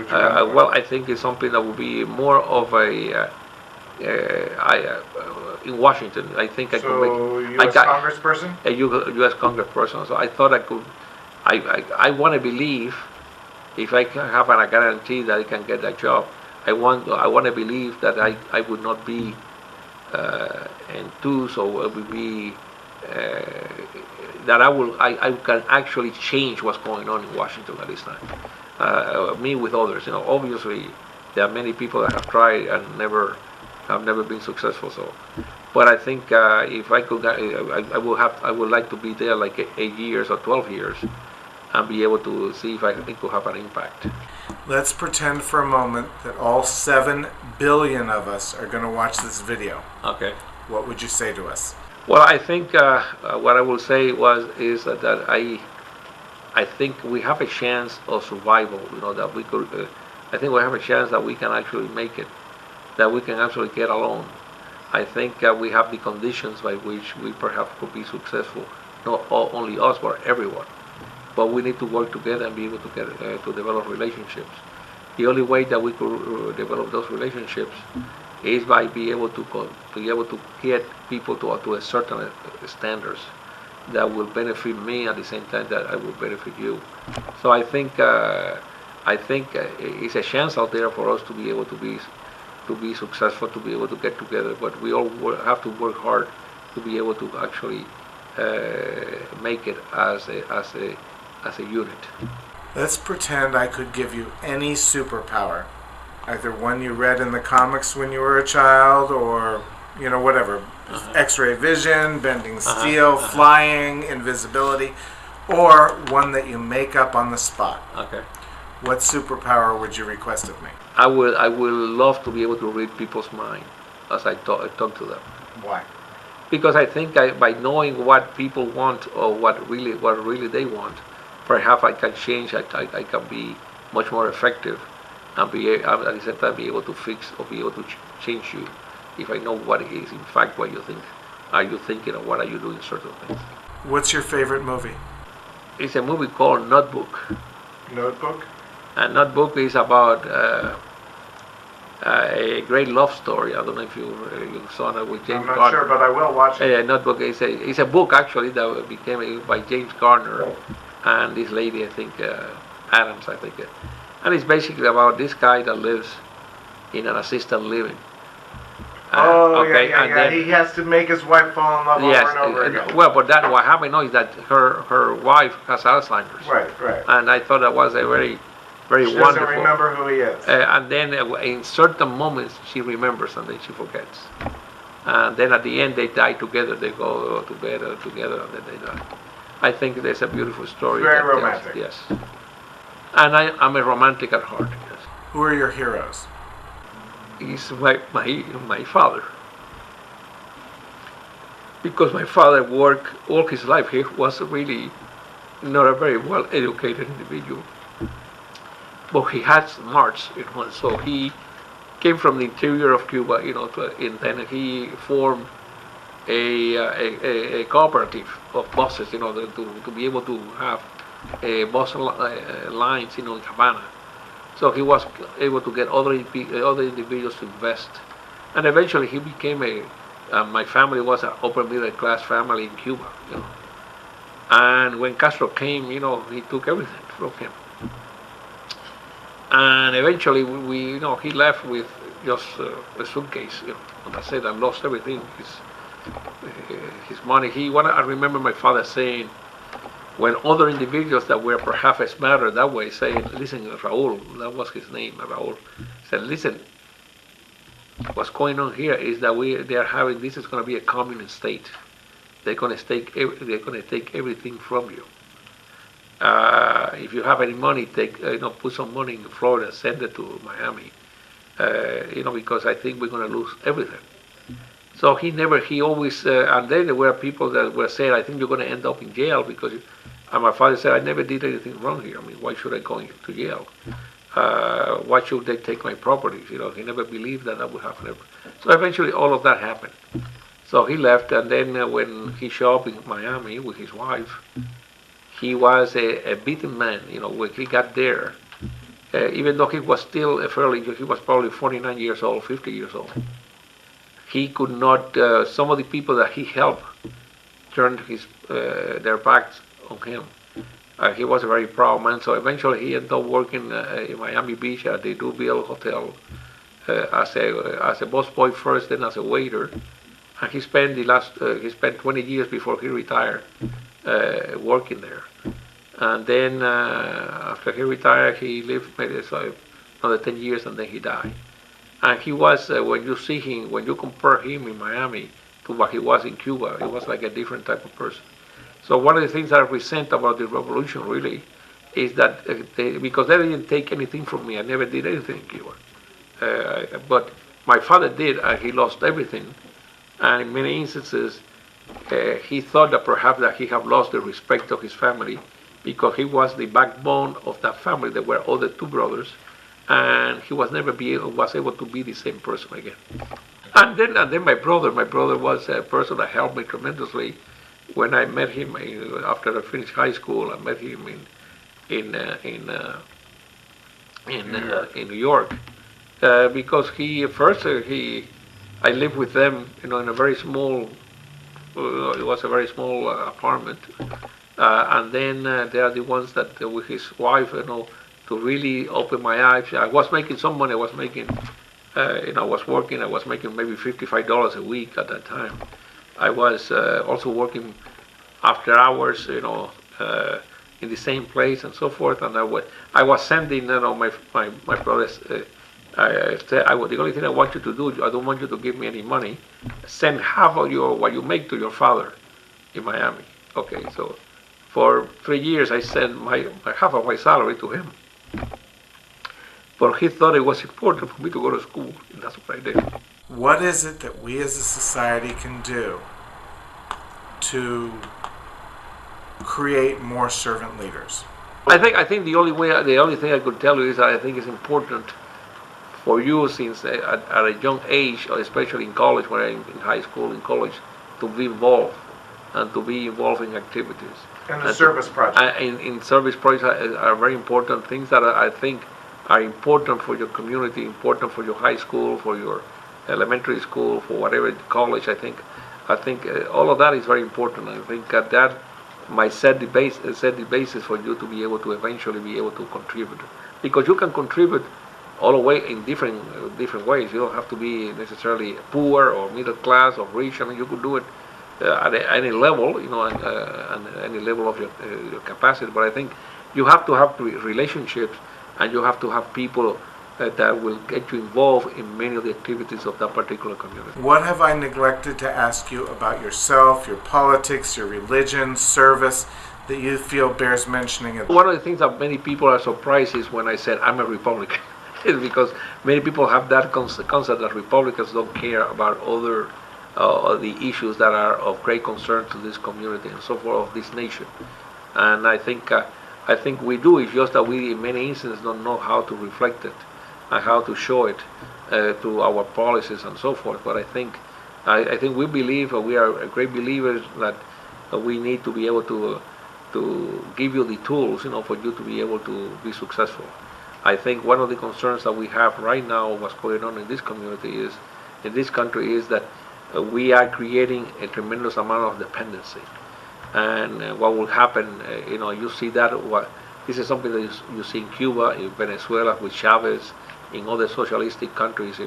Well, I think it's something that would be more of a in Washington. I think I could make. So, I U.S. got Congressperson? a U.S. Congressperson, so I thought I could. I want to believe if I can have a guarantee that I can get that job. I want to believe that I would not be enthused or would be that I can actually change what's going on in Washington at this time. Me with others, obviously there are many people that have tried and have never been successful. So, but I think if I could, I would like to be there like 8 years or 12 years and be able to see if I could have an impact. Let's pretend for a moment that all 7 billion of us are going to watch this video. Okay. What would you say to us? Well, I think what I will say is that I think we have a chance of survival. That we could. I think we have a chance that we can actually make it. That we can actually get along. I think we have the conditions by which we perhaps could be successful. Not only us, but everyone. But we need to work together and be able to get to develop relationships. The only way that we could develop those relationships is by be able to get people to a certain standards that will benefit me at the same time that I will benefit you. So I think it's a chance out there for us to be able to be successful, to be able to get together. But we all have to work hard to be able to actually make it as a unit. Let's pretend I could give you any superpower. Either one you read in the comics when you were a child or, whatever. X-ray vision, bending steel, flying, invisibility, or one that you make up on the spot. Okay. What superpower would you request of me? I will love to be able to read people's mind as I talk to them. Why? Because I think by knowing what people want or what really they want, perhaps I can change. I can be much more effective, and at the same time be able to fix or be able to change you if I know what is in fact what you think. Are you thinking, or what are you doing certain things? What's your favorite movie? It's a movie called Notebook. Notebook? And Notebook is about a great love story. I don't know if you saw it with James I'm not Garner. sure, but I will watch it. Notebook is a book actually that became by James Garner and this lady, I think Adams, I think. And it's basically about this guy that lives in an assisted living. Okay, yeah. He has to make his wife fall in love Yes, over and over again. well, but that what happened now is that her wife has Alzheimer's. Right. And I thought that was a very She wonderful. doesn't remember who he is. And then in certain moments she remembers and then she forgets. And then at the end they die together. They go to bed together and then they die. I think there's a beautiful story. Very romantic. Yes. And I'm a romantic at heart. Yes. Who are your heroes? He's my father. Because my father worked all his life. He was really not a very well educated individual. But he had smarts, so he came from the interior of Cuba, and then he formed a cooperative of buses, to be able to have bus lines, in Havana. So he was able to get other individuals to invest, and eventually he became my family was an upper middle class family in Cuba, And when Castro came, he took everything from him. And eventually, he left with just a suitcase. And I said, I lost everything. His money. I remember my father saying, when other individuals that were perhaps smarter that way saying, listen, Raúl, that was his name, Raúl, said, listen, what's going on here is that this is going to be a communist state. They're going to take everything from you. If you have any money, put some money in Florida, send it to Miami, because I think we're going to lose everything. So he always, and then there were people that were saying, I think you're going to end up in jail because, and my father said, I never did anything wrong here. I mean, why should I go to jail? Why should they take my properties? He never believed that would happen. So eventually all of that happened. So he left, and then when he showed up in Miami with his wife, he was a beaten man. When he got there, even though he was still he was probably 49 years old, 50 years old. He could not, some of the people that he helped turned their backs on him. He was a very proud man, so eventually he ended up working in Miami Beach at the Duville Hotel as a busboy first, then as a waiter. And he spent he spent 20 years before he retired working there. And then after he retired, he lived maybe another 10 years, and then he died. And he was, when you see him, when you compare him in Miami to what he was in Cuba, he was like a different type of person. So one of the things that I resent about the revolution really is that because they didn't take anything from me, I never did anything in Cuba. But my father did, and he lost everything. And in many instances, he thought that perhaps that he had lost the respect of his family because he was the backbone of that family. There were other two brothers, and he was never was able to be the same person again. And then my brother was a person that helped me tremendously. When I met him after I finished high school, I met him in New York because I lived with them, in a very small. It was a very small apartment, and then they are the ones that with his wife, to really open my eyes. I was making some money. I was making, I was working. I was making maybe $55 a week at that time. I was also working after hours, in the same place and so forth. And I was sending, my brothers. The only thing I want you to do, I don't want you to give me any money. Send half of what you make to your father in Miami. Okay, so for 3 years I sent half of my salary to him. But he thought it was important for me to go to school, and that's what I did. What is it that we as a society can do to create more servant leaders? I think the only thing I could tell you is that I think it's important for you, since at a young age, or especially in college, when I'm in high school, in college, to be involved and to be involved in activities. And the service project. In service projects are very important things that I think are important for your community, important for your high school, for your elementary school, for whatever college. I think all of that is very important. I think that might set the basis for you to be able to eventually be able to contribute, because you can contribute all the way in different ways. You don't have to be necessarily poor or middle class or rich. I mean, you could do it at any level, and any level of your capacity. But I think you have to have relationships, and you have to have people that will get you involved in many of the activities of that particular community. What have I neglected to ask you about yourself, your politics, your religion, service, that you feel bears mentioning? One of the things that many people are surprised is when I said I'm a Republican. Is because many people have that concept that Republicans don't care about other the issues that are of great concern to this community and so forth, of this nation. And I think we do. It's just that we, in many instances, don't know how to reflect it and how to show it through our policies and so forth. But I think we believe, we are great believers that we need to be able to give you the tools, for you to be able to be successful. I think one of the concerns that we have right now, what's going on in this community in this country, is that we are creating a tremendous amount of dependency. And what will happen, you see that, this is something that you see in Cuba, in Venezuela, with Chavez, in other socialistic countries,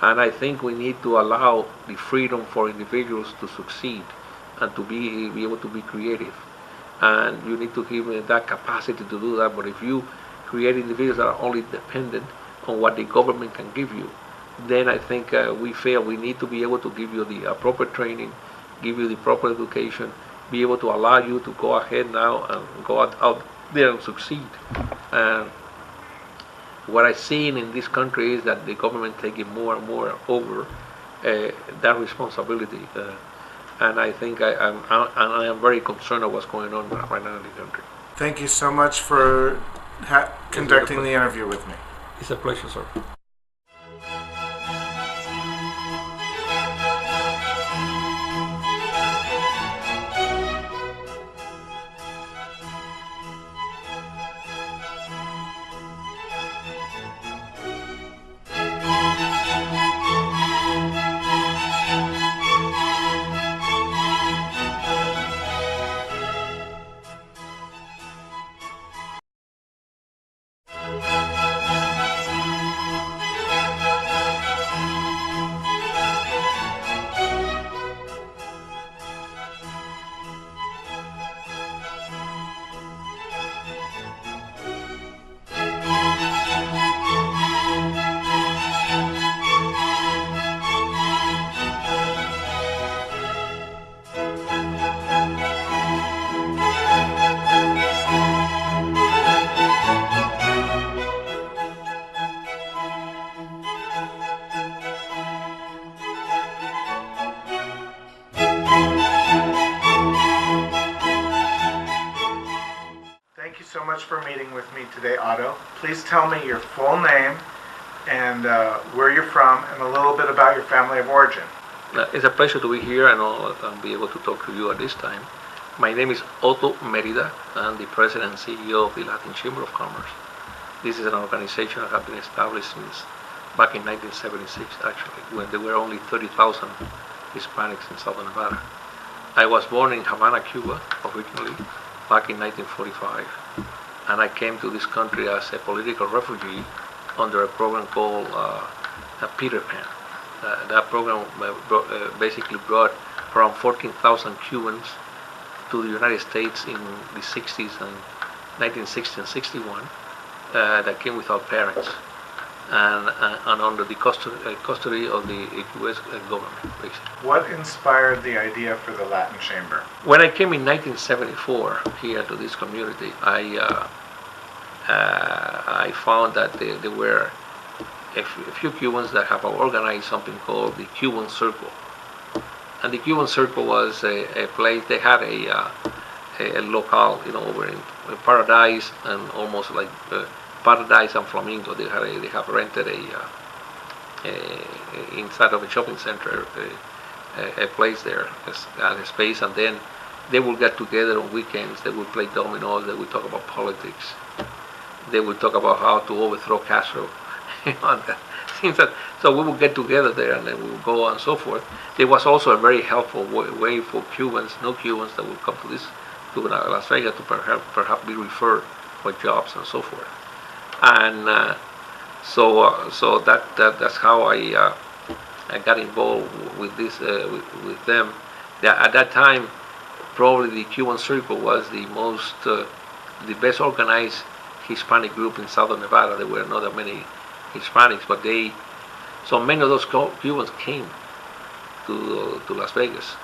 And I think we need to allow the freedom for individuals to succeed and to be able to be creative. And you need to give them that capacity to do that. But if you create individuals that are only dependent on what the government can give you, then I think we fail. We need to be able to give you the appropriate training, give you the proper education, be able to allow you to go ahead now and go out there and succeed. What I've seen in this country is that the government taking more and more over that responsibility. And I think I am very concerned of what's going on right now in the country. Thank you so much for conducting the interview with me. It's a pleasure, sir. much for meeting with me today, Otto. Please tell me your full name and where you're from and a little bit about your family of origin. It's a pleasure to be here and I'll be able to talk to you at this time. My name is Otto Merida. I'm the President and CEO of the Latin Chamber of Commerce. This is an organization that has been established since back in 1976, actually, when there were only 30,000 Hispanics in Southern Nevada. I was born in Havana, Cuba, originally, back in 1945, and I came to this country as a political refugee under a program called Peter Pan. That program basically brought around 14,000 Cubans to the United States in the 60s and 1960 and 61 that came without parents and under the custody of the U.S. government, basically. What inspired the idea for the Latin Chamber? When I came in 1974 here to this community, I found that there were a few Cubans that have organized something called the Cuban Circle. And the Cuban Circle was a place, they had a locale, over in Paradise and almost like Paradise and Flamingo. They have rented inside of a shopping center, a place there, a space, and then they will get together on weekends. They will play dominoes. They will talk about politics. They will talk about how to overthrow Castro. So we would get together there and then we would go on and so forth. There was also a very helpful way for Cubans, no Cubans, that would come to Las Vegas to perhaps be referred for jobs and so forth. And so that's how I got involved with this with them. At that time, probably the Cuban Circle was the best organized Hispanic group in Southern Nevada. There were not that many Hispanics, but so many of those Cubans came to Las Vegas.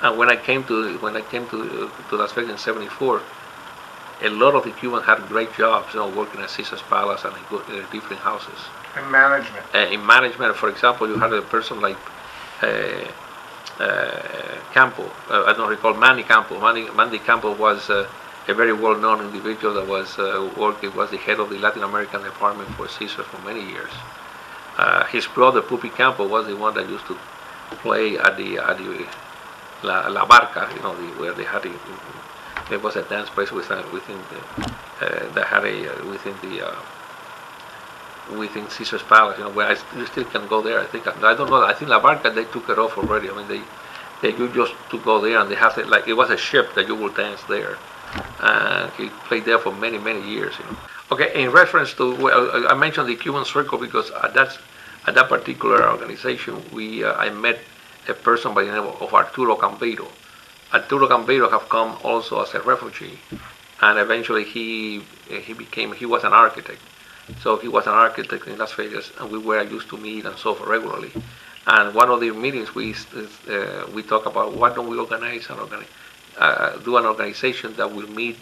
And when I came to Las Vegas in '74, a lot of the Cubans had great jobs, working at Caesar's Palace and in different houses. In management. In management, for example, you had a person like Campo. I don't recall Manny Campo. Manny Campo was a very well-known individual that was the head of the Latin American department for Caesar for many years. His brother Pupi Campo was the one that used to play at the La Barca, where they had there was a dance place within Caesar's Palace, where you still can go there. I don't know. I think La Barca, they took it off already. I mean, you just to go there and they have it like it was a ship that you will dance there. And he played there for many years. Okay, in reference to I mentioned the Cuban Circle because at that particular organization I met a person by the name of Arturo Cambeiro. Arturo Cambeiro have come also as a refugee, and eventually he was an architect. So he was an architect in Las Vegas, and we were used to meet and so forth regularly. And one of the meetings we talk about why don't we organize do an organization that will meet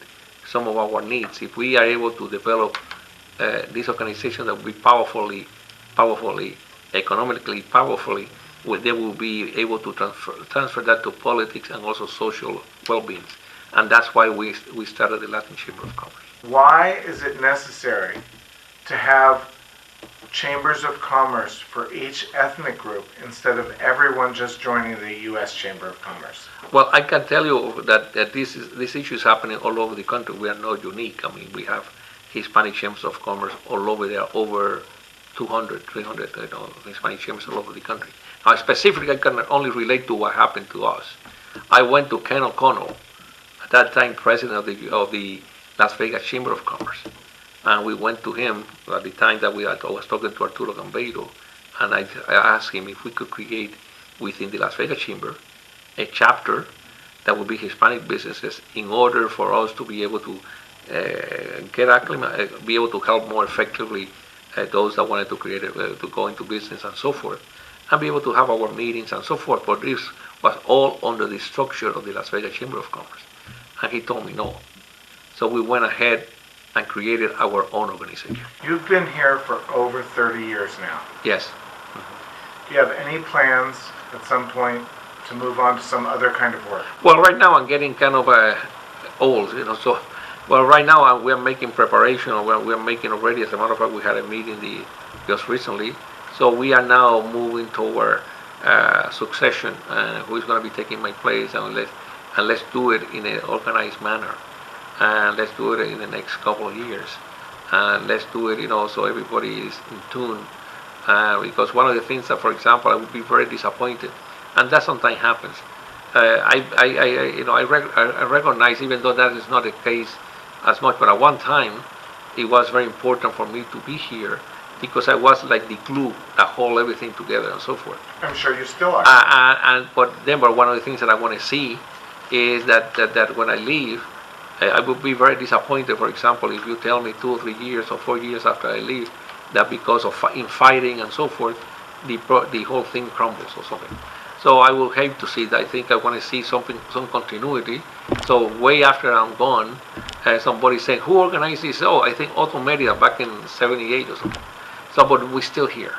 some of our needs. If we are able to develop this organization that will be economically powerfully, they will be able to transfer that to politics and also social well-being. And that's why we started the Latin Chamber of Commerce. Why is it necessary to have chambers of commerce for each ethnic group instead of everyone just joining the U.S. Chamber of Commerce? Well, I can tell you that this issue is happening all over the country. We are not unique. I mean, we have Hispanic chambers of commerce all over there, over 200, 300 Hispanic chambers all over the country. Now, specifically, I can only relate to what happened to us. I went to Ken O'Connell, at that time president of the Las Vegas Chamber of Commerce. And we went to him at the time that I was talking to Arturo Cambeiro, and I asked him if we could create within the Las Vegas Chamber a chapter that would be Hispanic businesses in order for us to be able to be able to help more effectively those that wanted to create to go into business and so forth, and be able to have our meetings and so forth. But this was all under the structure of the Las Vegas Chamber of Commerce. And he told me no. So we went ahead and created our own organization. You've been here for over 30 years now. Yes. Do you have any plans at some point to move on to some other kind of work? Well, right now I'm getting kind of old, so Well, right now we are making preparation, or we are making already. As a matter of fact, we had a meeting just recently. So we are now moving toward succession, who is going to be taking my place, and let's do it in an organized manner, and let's do it in the next couple of years, and let's do it, so everybody is in tune. Because one of the things that, for example, I would be very disappointed, and that sometimes happens. I recognize, even though that is not the case as much, but at one time, it was very important for me to be here because I was like the glue that hold everything together and so forth. I'm sure you still are. But one of the things that I want to see is that when I leave, I would be very disappointed. For example, if you tell me 2 or 3 years or 4 years after I leave, that because of infighting and so forth, the whole thing crumbles or something. So I will hate to see that. I think I want to see some continuity. So way after I'm gone, somebody saying, who organized this? Oh, I think Otto Merida back in '78 or something. So, but we're still here.